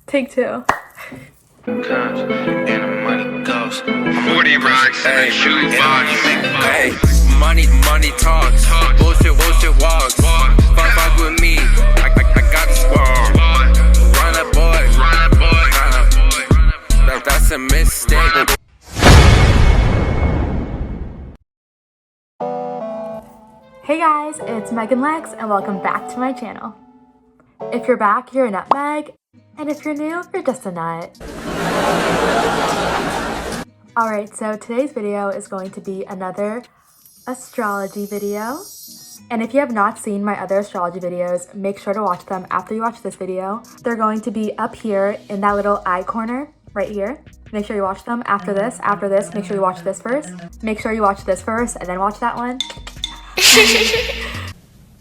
Take two. And the money goes 40 rocks in a shoe box. Hey, money talks. Bullshit walks. Fuck with me. I got the squad. Run up, boy. That's a mistake. Hey guys, it's Megan Lex and welcome back to my channel. If you're back, you're a nutmeg, and if you're new, you're just a nut. Alright, so today's video is going to be another astrology video. And if you have not seen my other astrology videos, make sure to watch them after you watch this video. They're going to be up here in that little eye corner right here. Make sure you watch them after this. After this, make sure you watch this first. Make sure you watch this first and then watch that one.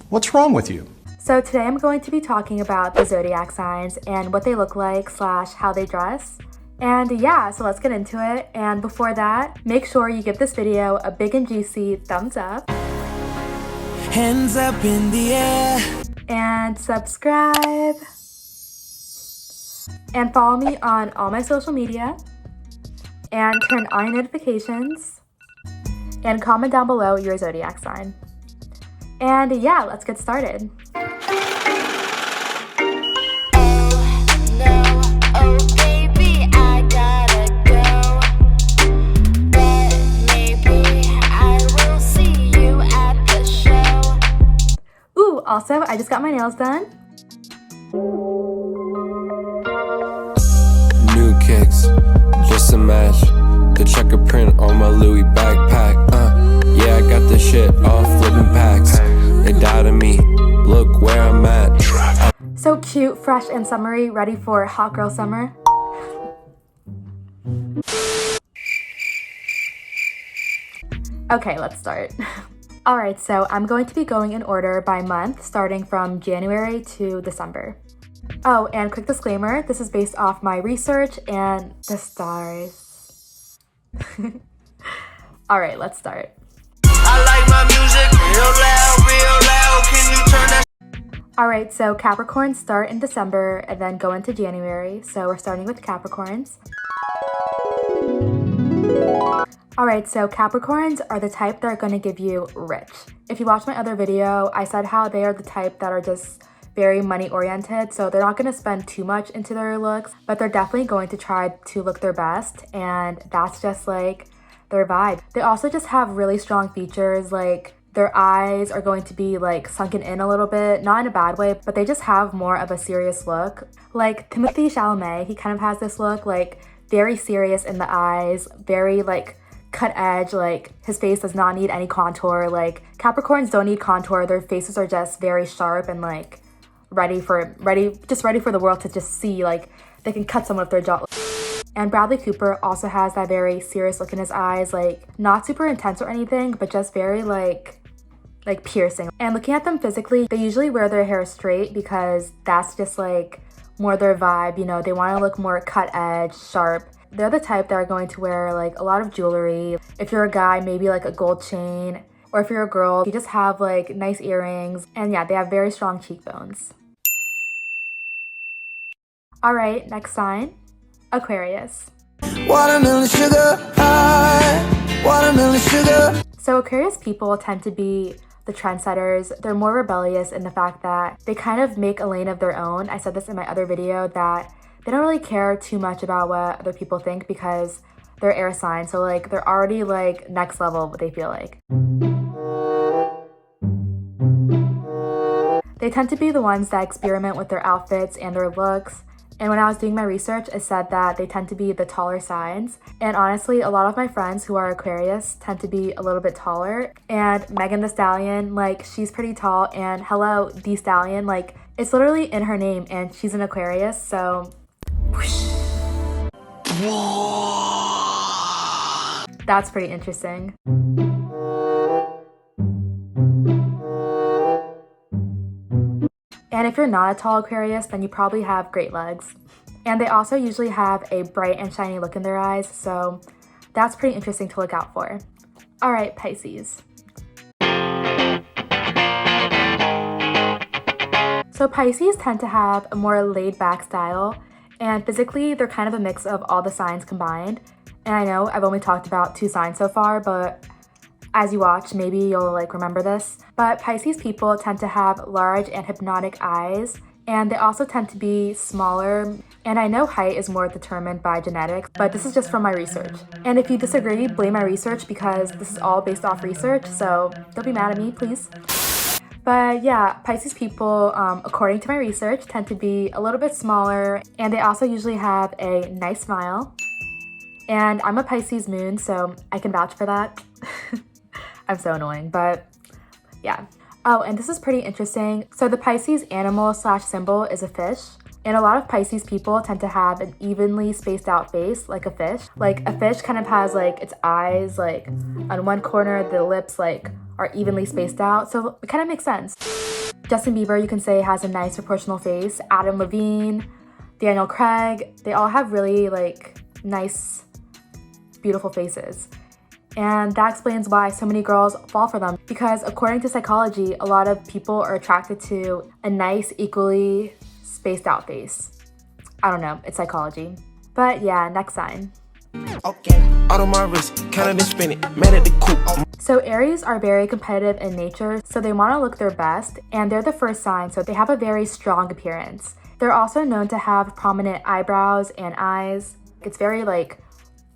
What's wrong with you? So today I'm going to be talking about the zodiac signs and what they look like / how they dress. And yeah, so let's get into it. And before that, make sure you give this video a big and juicy thumbs up. Hands up in the air. And subscribe. And follow me on all my social media. And turn on your notifications. And comment down below your zodiac sign. And yeah, let's get started. Also, I just got my nails done. New kicks, just a match. The checker print on my Louis backpack. Yeah, I got this shit off flipping packs. They doubted me, look where I'm at. So cute, fresh, and summery, ready for hot girl summer. Okay, let's start. Alright, so I'm going to be going in order by month, starting from January to December. Oh, and quick disclaimer, this is based off my research and the stars. Alright, let's start. I like my music real loud, can you turn that? Alright, so Capricorns start in December and then go into January, so we're starting with Capricorns. Alright, so Capricorns are the type that are going to give you rich. If you watch my other video, I said how they are the type that are just very money oriented, so they're not going to spend too much into their looks, but they're definitely going to try to look their best, and that's just like their vibe. They also just have really strong features, like their eyes are going to be like sunken in a little bit, not in a bad way, but they just have more of a serious look. Like Timothée Chalamet, he kind of has this look, like very serious in the eyes, very like cut edge, like his face does not need any contour. Like Capricorns don't need contour, their faces are just very sharp and like ready for the world to just see, like they can cut someone with their jaw. And Bradley Cooper also has that very serious look in his eyes, like not super intense or anything, but just very like piercing. And looking at them physically, they usually wear their hair straight because that's just like more their vibe, you know, they want to look more cut edge, sharp. They're the type that are going to wear like a lot of jewelry. If you're a guy, maybe like a gold chain, or if you're a girl, you just have like nice earrings. And yeah, they have very strong cheekbones. All right, next sign, Aquarius. Watermelon sugar high, watermelon sugar. So Aquarius people tend to be the trendsetters. They're more rebellious in the fact that they kind of make a lane of their own. I said this in my other video that they don't really care too much about what other people think because they're air signs. So like they're already like next level, what they feel like. They tend to be the ones that experiment with their outfits and their looks. And when I was doing my research, it said that they tend to be the taller signs. And honestly, a lot of my friends who are Aquarius tend to be a little bit taller. And Megan Thee Stallion, like she's pretty tall. And hello, Thee Stallion, like it's literally in her name and she's an Aquarius, so that's pretty interesting. And if you're not a tall Aquarius, then you probably have great legs. And they also usually have a bright and shiny look in their eyes, so that's pretty interesting to look out for. All right, Pisces. So Pisces tend to have a more laid-back style, And physically, they're kind of a mix of all the signs combined. And I know I've only talked about 2 signs so far, but as you watch, maybe you'll like remember this. But Pisces people tend to have large and hypnotic eyes, and they also tend to be smaller. And I know height is more determined by genetics, but this is just from my research. And if you disagree, blame my research because this is all based off research, so don't be mad at me, please. But yeah, Pisces people, according to my research, tend to be a little bit smaller, and they also usually have a nice smile. And I'm a Pisces moon, so I can vouch for that. I'm so annoying, but yeah. Oh, and this is pretty interesting. So the Pisces animal / symbol is a fish. And a lot of Pisces people tend to have an evenly spaced out face, like a fish. Like a fish kind of has like its eyes, like on one corner, the lips like are evenly spaced out. So it kind of makes sense. Justin Bieber, you can say, has a nice proportional face. Adam Levine, Daniel Craig, they all have really like nice, beautiful faces. And that explains why so many girls fall for them, because according to psychology, a lot of people are attracted to a nice, equally spaced out face. I don't know, it's psychology. But yeah, next sign. Okay, out of my wrist, kinda been spinning, mad at the coop. So Aries are very competitive in nature, so they want to look their best, and they're the first sign, so they have a very strong appearance. They're also known to have prominent eyebrows and eyes. It's very like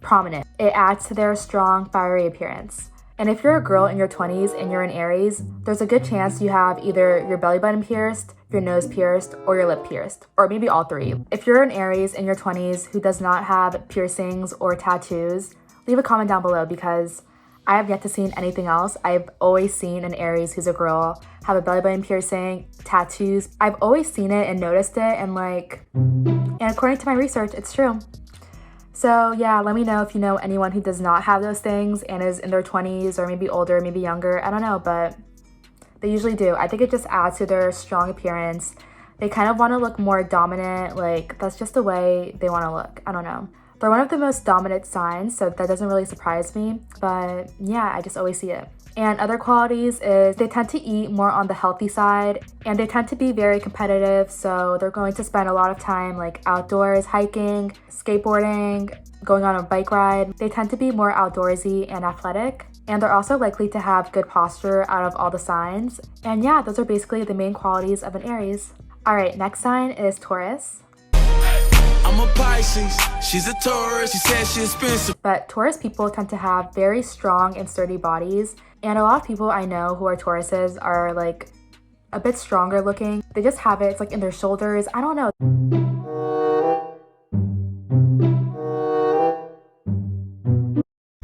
prominent. It adds to their strong, fiery appearance. And if you're a girl in your 20s and you're an Aries, there's a good chance you have either your belly button pierced, your nose pierced, or your lip pierced, or maybe all 3. If you're an Aries in your 20s who does not have piercings or tattoos, leave a comment down below because I have yet to see anything else. I've always seen an Aries who's a girl have a belly button piercing, tattoos. I've always seen it and noticed it, and according to my research, it's true. So yeah, let me know if you know anyone who does not have those things and is in their 20s or maybe older, maybe younger. I don't know, but they usually do. I think it just adds to their strong appearance. They kind of want to look more dominant. Like, that's just the way they want to look. I don't know. They're one of the most dominant signs, so that doesn't really surprise me. But yeah, I just always see it. And other qualities is they tend to eat more on the healthy side, and they tend to be very competitive, so they're going to spend a lot of time like outdoors, hiking, skateboarding, going on a bike ride. They tend to be more outdoorsy and athletic, and they're also likely to have good posture out of all the signs. And yeah, those are basically the main qualities of an Aries. All right, next sign is Taurus. I'm a Pisces, she's a Taurus, she said she's expensive. But Taurus people tend to have very strong and sturdy bodies, and a lot of people I know who are Tauruses are like a bit stronger looking. They just have it, it's like in their shoulders. I don't know.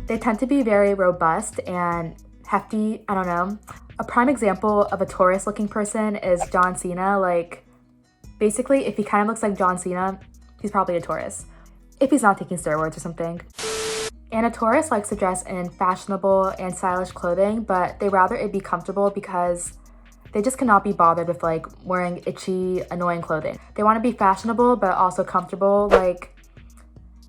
They tend to be very robust and hefty. I don't know. A prime example of a Taurus looking person is John Cena. Like, basically, if he kind of looks like John Cena, he's probably a Taurus. If he's not taking steroids or something. And a Taurus likes to dress in fashionable and stylish clothing, but they rather it be comfortable because they just cannot be bothered with like wearing itchy, annoying clothing. They want to be fashionable, but also comfortable. Like,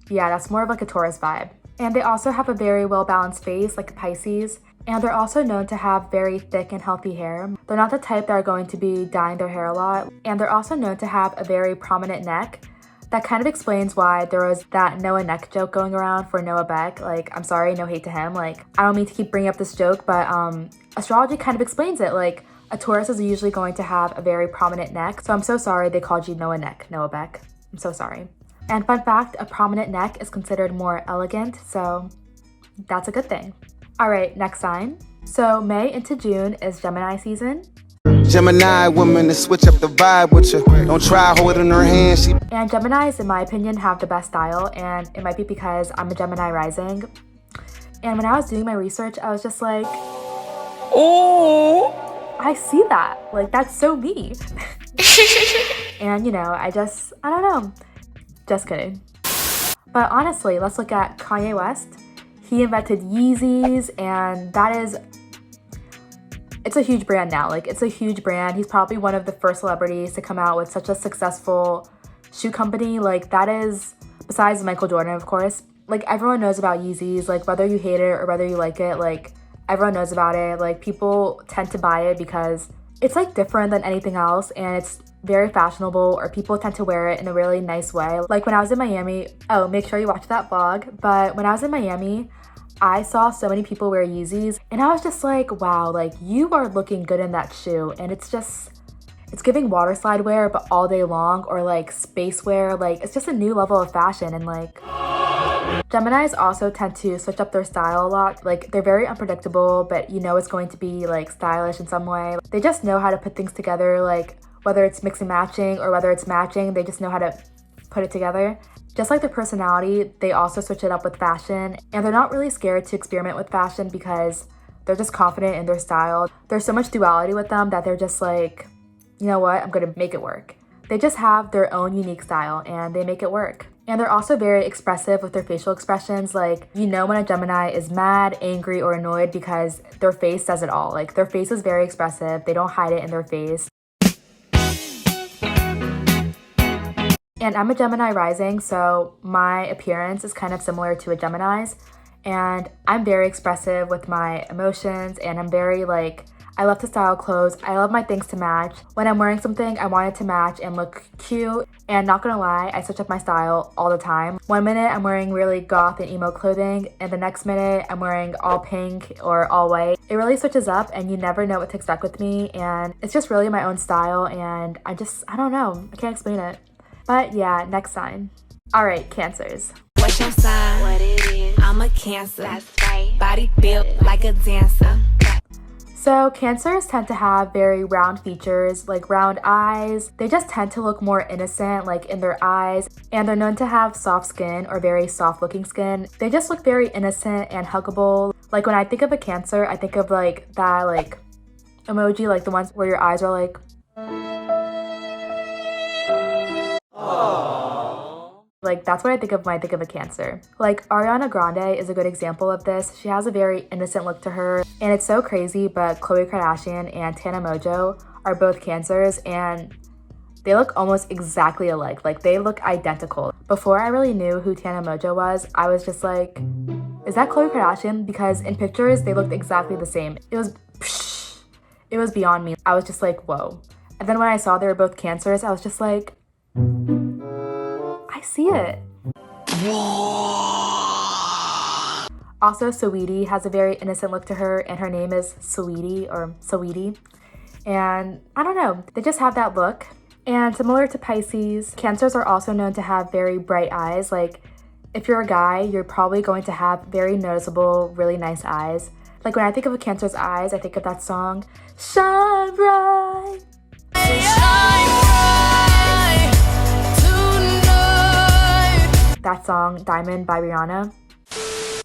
yeah, that's more of like a Taurus vibe. And they also have a very well-balanced face, like a Pisces. And they're also known to have very thick and healthy hair. They're not the type that are going to be dyeing their hair a lot. And they're also known to have a very prominent neck. That kind of explains why there was that Noah neck joke going around for Noah Beck. Like, I'm sorry, no hate to him. Like, I don't mean to keep bringing up this joke, but astrology kind of explains it. Like, a Taurus is usually going to have a very prominent neck. So I'm so sorry they called you Noah neck, Noah Beck. I'm so sorry. And fun fact, a prominent neck is considered more elegant, so that's a good thing. All right, next sign. So May into June is Gemini season. Gemini woman to switch up the vibe with you. Don't try holding her hand. And Geminis, in my opinion, have the best style, and it might be because I'm a Gemini rising. And when I was doing my research, I was just like, oh, I see that. Like, that's so me. And you know, I don't know. Just kidding. But honestly, let's look at Kanye West. He invented Yeezys, and it's a huge brand now. Like, it's a huge brand. He's probably one of the first celebrities to come out with such a successful shoe company. Like, that is, besides Michael Jordan, of course, like, everyone knows about Yeezys. Like, whether you hate it or whether you like it, like, everyone knows about it. Like, people tend to buy it because it's like different than anything else, and it's very fashionable, or people tend to wear it in a really nice way. Like when I was in Miami, oh, make sure you watch that vlog. But when I was in Miami, I saw so many people wear Yeezys and I was just like, wow, like you are looking good in that shoe. And it's giving water slide wear, but all day long, or like space wear. Like it's just a new level of fashion. And like Geminis also tend to switch up their style a lot. Like they're very unpredictable, but you know it's going to be like stylish in some way. They just know how to put things together, like whether it's mix and matching or whether it's matching, they just know how to put it together. Just like their personality, they also switch it up with fashion, and they're not really scared to experiment with fashion because they're just confident in their style. There's so much duality with them that they're just like, you know what, I'm gonna make it work. They just have their own unique style and they make it work. And they're also very expressive with their facial expressions. Like, you know when a Gemini is mad, angry, or annoyed because their face says it all. Like their face is very expressive. They don't hide it in their face. And I'm a Gemini rising, so my appearance is kind of similar to a Gemini's. And I'm very expressive with my emotions, and I'm very like, I love to style clothes. I love my things to match. When I'm wearing something, I want it to match and look cute. And not gonna lie, I switch up my style all the time. One minute I'm wearing really goth and emo clothing, and the next minute I'm wearing all pink or all white. It really switches up and you never know what to expect with me. And it's just really my own style, and I don't know. I can't explain it. But yeah, next sign. All right, Cancers. What's your sign? What it is? I'm a Cancer. That's right. Body built like a dancer. So Cancers tend to have very round features, like round eyes. They just tend to look more innocent, like in their eyes. And they're known to have soft skin or very soft looking skin. They just look very innocent and huggable. Like when I think of a Cancer, I think of like that like emoji, like the ones where your eyes are like... Like that's what I think of when I think of a Cancer. Like Ariana Grande is a good example of this. She has a very innocent look to her, and it's so crazy, but Khloe Kardashian and Tana Mongeau are both Cancers, and they look almost exactly alike. Like they look identical. Before I really knew who Tana Mongeau was, I was just like, is that Khloe Kardashian? Because in pictures they looked exactly the same. It was beyond me. I was just like, whoa. And then when I saw they were both Cancers, I was just like, I see it. Also, Saweetie has a very innocent look to her, and her name is Saweetie or Saweetie. And I don't know, they just have that look. And similar to Pisces, Cancers are also known to have very bright eyes. Like if you're a guy, you're probably going to have very noticeable, really nice eyes. Like when I think of a Cancer's eyes, I think of that song, Shine Bright. That song, Diamond by Rihanna.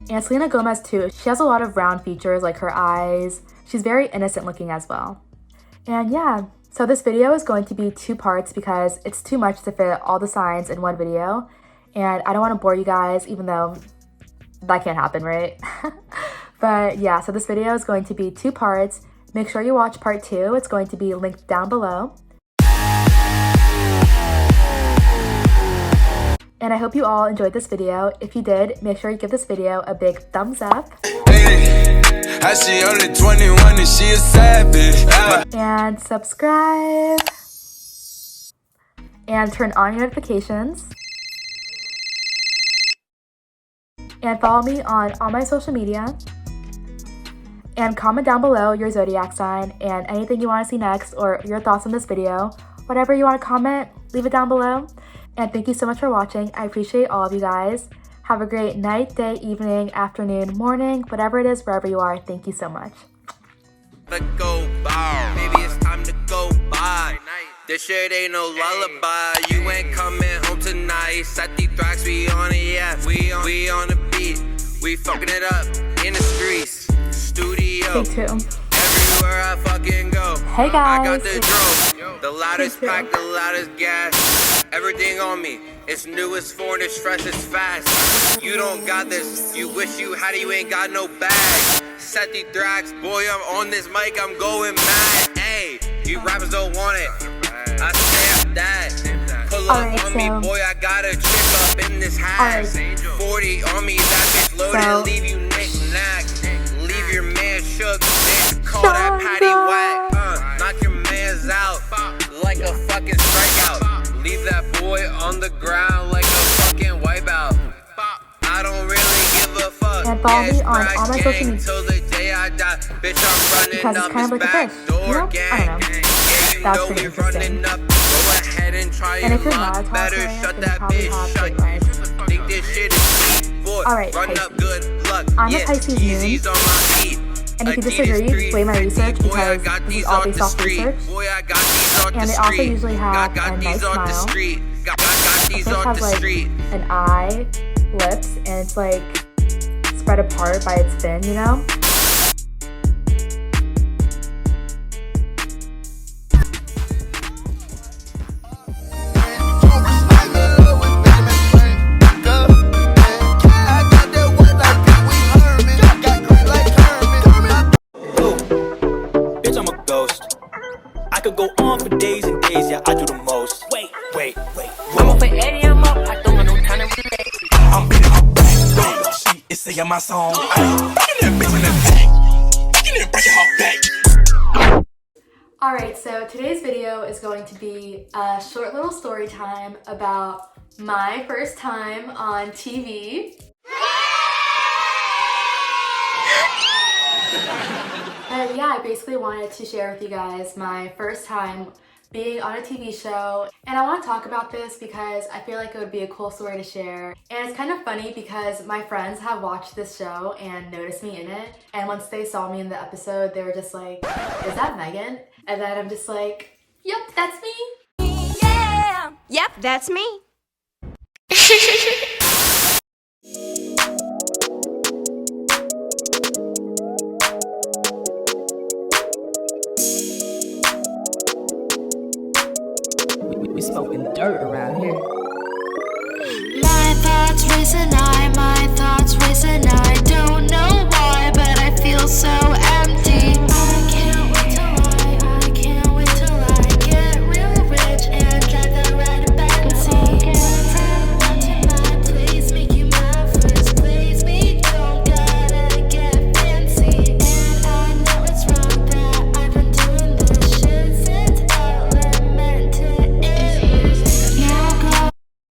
And Selena Gomez too. She has a lot of round features, like her eyes. She's very innocent looking as well. And yeah, so this video is going to be 2 parts because it's too much to fit all the signs in one video. And I don't want to bore you guys, even though that can't happen, right? But yeah, so this video is going to be 2 parts. Make sure you watch part 2. It's going to be linked down below. And I hope you all enjoyed this video. If you did, make sure you give this video a big thumbs up. Hey, I see only 21 and she a savage. And subscribe. And turn on your notifications. And follow me on all my social media. And comment down below your zodiac sign and anything you want to see next, or your thoughts on this video. Whatever you want to comment, leave it down below. And thank you so much for watching. I appreciate all of you guys. Have a great night, day, evening, afternoon, morning, whatever it is, wherever you are. Thank you so much. Go by. Maybe it's time to go by. This shit ain't no lullaby. You ain't coming home tonight. Set these tracks, we on it, yeah. We on the beat. We fucking it up in the streets. Studio. Stay tuned. Everywhere I fucking go. Hey guys. I got the drone. The loudest pack, the loudest gas. Everything on me. It's new, it's foreign, it's fresh, it's fast. You don't got this. You wish you had it, you ain't got no bag. Set these tracks, boy, I'm on this mic, I'm going mad. Hey, you rappers don't want it. I say I'm that. Pull up on me, boy, I got a chick up in this house. 40 on me, that bitch loaded, leave you knick-knack. Leave your man shook, bitch, call that patty whack. Knock your mans out like a fucking the ground like a fucking wipeout. I don't really give a fuck. And follow me on all my social media. Till the day I die, bitch, I'm running Because up it's kind of this like a back fish, door you know? gang. I don't know. That's know pretty we interesting. running up. Go ahead and try And it, if you're mom. not a Better Taurus, shut then you that probably bitch. have Shut. great life. Think this shit is deep, boy. Alright, Run Pisces. up, good luck. I'm a Yeah, Pisces Yeezys moon. on my feet. And if you Adidas disagree, just blame my 350. research Boy, I because got this is these all on based the off street. research. Boy, I got these on And the they also street. usually have got a these nice on the smile. street. Got these This on has the like street. an eye, lips, and it's like spread apart by its fin, you know? Bitch, I'm a ghost. I could go on for days and days, yeah, I do the most. Wait. I'm up for Eddie, I'm up. I don't got no time to relax. I'm beating her back. She is singing my song. Fucking that bitch in the back. Fucking that breaking her back. Alright, so today's video is going to be a short little story time about my first time on TV. And yeah, I basically wanted to share with you guys my first time being on a TV show. And I want to talk about this because I feel like it would be a cool story to share. And it's kind of funny because my friends have watched this show and noticed me in it. And once they saw me in the episode, they were just like, is that Megan? And then I'm just like, yep, that's me. Yeah. Yep, that's me. We smoking dirt around here. My thoughts race and I don't know why, but I feel so